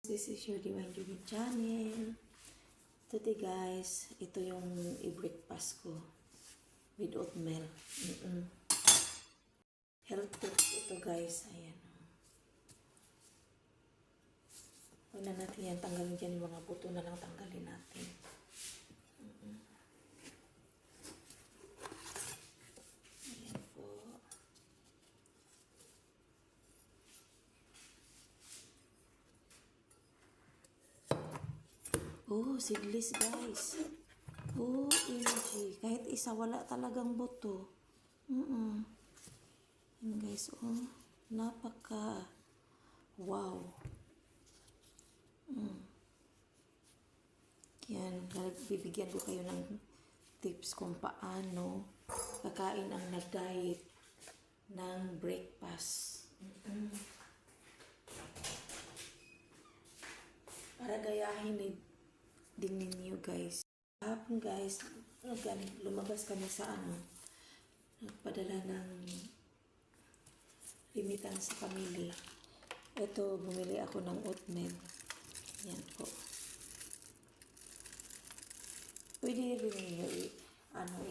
This is your Divine Jubin channel. Today guys, ito yung i-breakfast ko with oatmeal. Health food ito guys. Ayan. Huwag na natin yan tanggalin dyan. Yung mga buto na lang tanggalin natin. Ayan po. Oh, seedless guys. Oh, energy. Kahit isa, wala talagang buto. Yan guys, oh. Napaka. Wow. Yan, bibigyan ko kayo ng tips kung paano kakain ang nag-diet ng breakfast. Para gayahin din ninyo guys. Hapon guys, lumabas kami sa nagpadala ng limitan sa pamilya. Ito, bumili ako ng oatmeal. Yan po. Pwede rin ninyo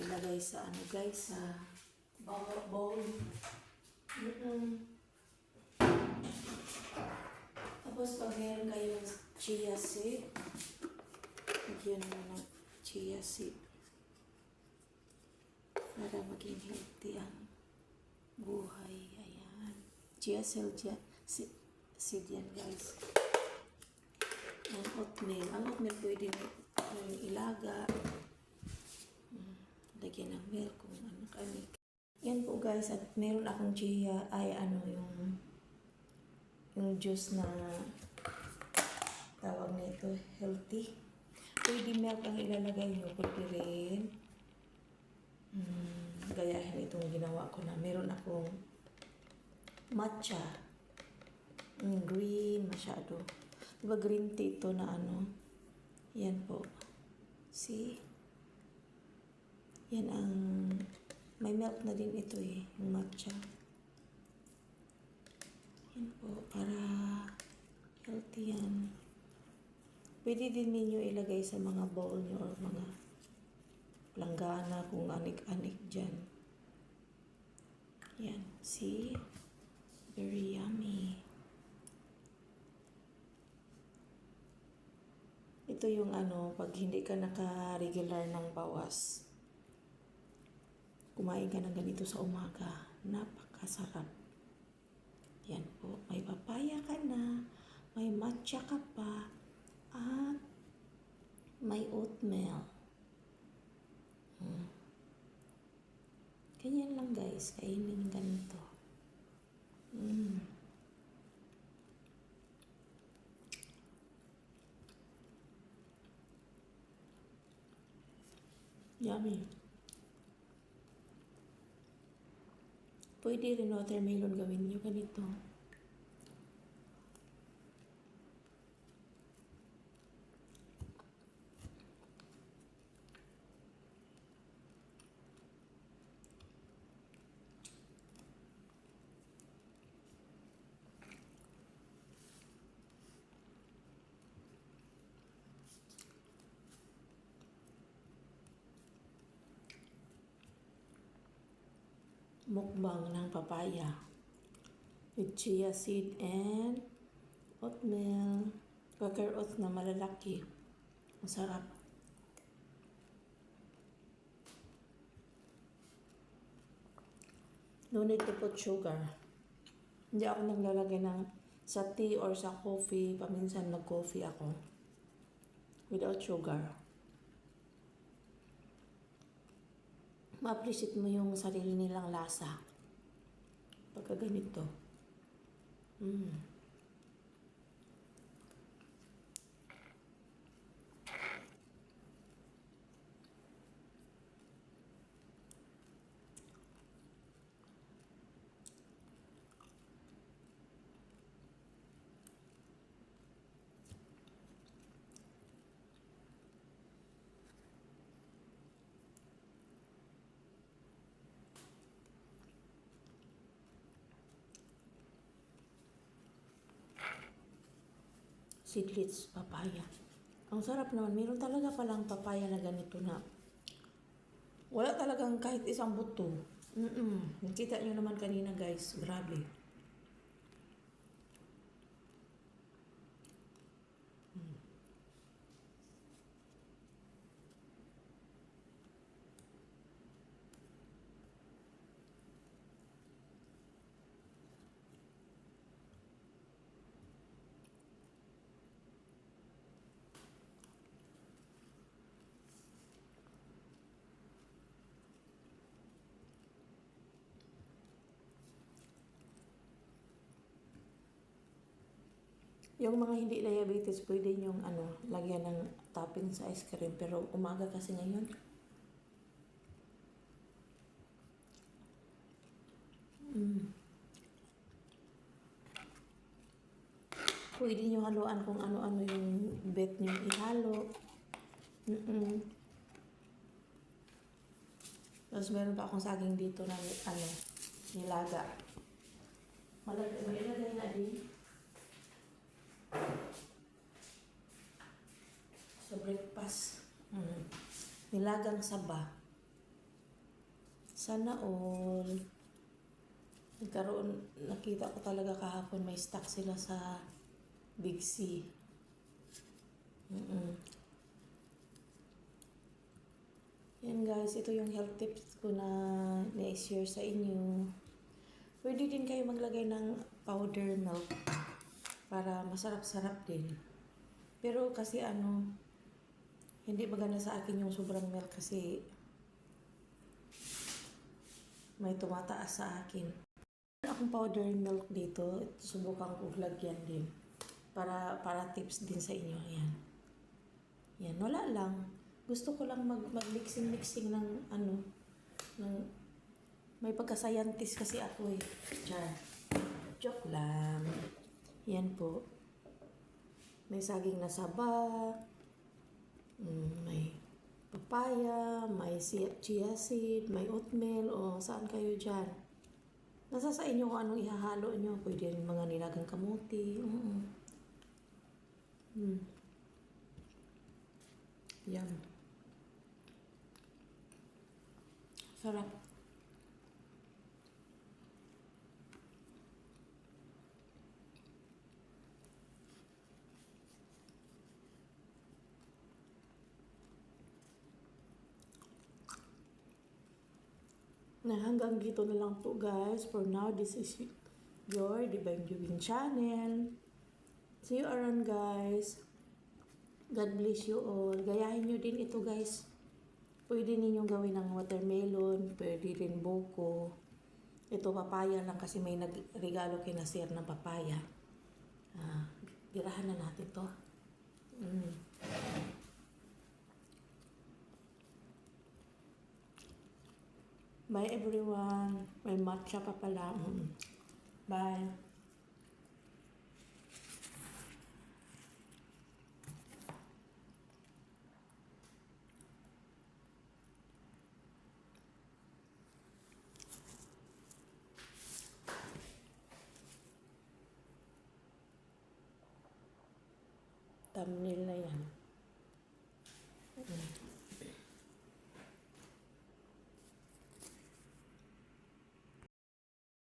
ilagay sa guys, sa bowl. Tapos pag meron kayong chia seed, lagyan mo ng chia seed para maging healthy ang buhay. Ayan. Chia seed yan guys. Ang oatmeal. Ang oatmeal pwede yung ilaga. Lagyan ng milk kung ano kami. Yan po guys. At meron akong chia yung juice na tawag nito healthy. Pwede milk ang ilalagay nyo. Pwede rin gayahin itong ginawa ko na. Meron akong matcha. Green masyado. Diba green tea ito na yan po. See? Yan ang may milk na din ito yung matcha. Yan po, para healthy yan. Pwede din ninyo ilagay sa mga bowl nyo or mga langgana kung anik-anik dyan. Yan, see? Very yummy. Ito yung pag hindi ka naka-regular ng bawas. Kumain ka ng ganito sa umaga. Napakasarap. Yan po. May papaya ka na. May matcha ka pa. At may oatmeal. Ganyan lang guys. Kainin ganito. Yummy. Pwede rin watermelon gawin nyo ganito. Mukbang ng papaya with chia seed and oatmeal. Quaker oats na malalaki. Masarap. No need to put sugar. Hindi ako naglalagay sa tea or sa coffee. Paminsan nag-coffee ako. Without sugar. Ma-appreciate mo yung sarili nilang lasa. Pagka ganito. seedless papaya. Ang sarap naman. Meron talaga palang papaya na ganito na wala talagang kahit isang buto. Nakita nyo naman kanina guys. Grabe. Yung mga hindi diabetes, pwede yung lagyan ng topping sa ice cream. Pero umaga kasi ngayon. Pwede nyo haluan kung ano-ano yung bet nyo ihalo. Tapos meron pa akong saging dito na nilaga. May ilagay na din sa breakfast. Nilagang saba. Sana all. Nakita ko talaga kahapon may stock sila sa Big C. Yan guys, ito yung health tips ko na na-share sa inyo. Pwede din kayo maglagay ng powder milk para masarap-sarap din. Pero kasi hindi maganda sa akin yung sobrang milk kasi may tumataas sa akin. Akong powder milk dito, subukan ko lagyan din para tips din sa inyo. Yan, wala lang. Gusto ko lang mag-mixing ng may pagka-scientist kasi ako eh. Char. Joke lang. Yan po. May saging na saba, may papaya, may chia seed, may oatmeal, o saan kayo dyan. Nasa sa inyo kung anong ihahalo nyo. Pwede rin mga nilagang kamuti. Yan. Sarap. Na hanggang dito na lang po guys. For now, this is your Divine Viewing channel. See you around guys. God bless you all. Gayahin nyo din ito guys. Pwede ninyong gawin ng watermelon, pwede rin buko. Ito papaya lang kasi may nagregalo kay Nasir ng papaya. Tirahan na natin to. Bye everyone. May matcha pa pala. Bye. Thumbnail na yan.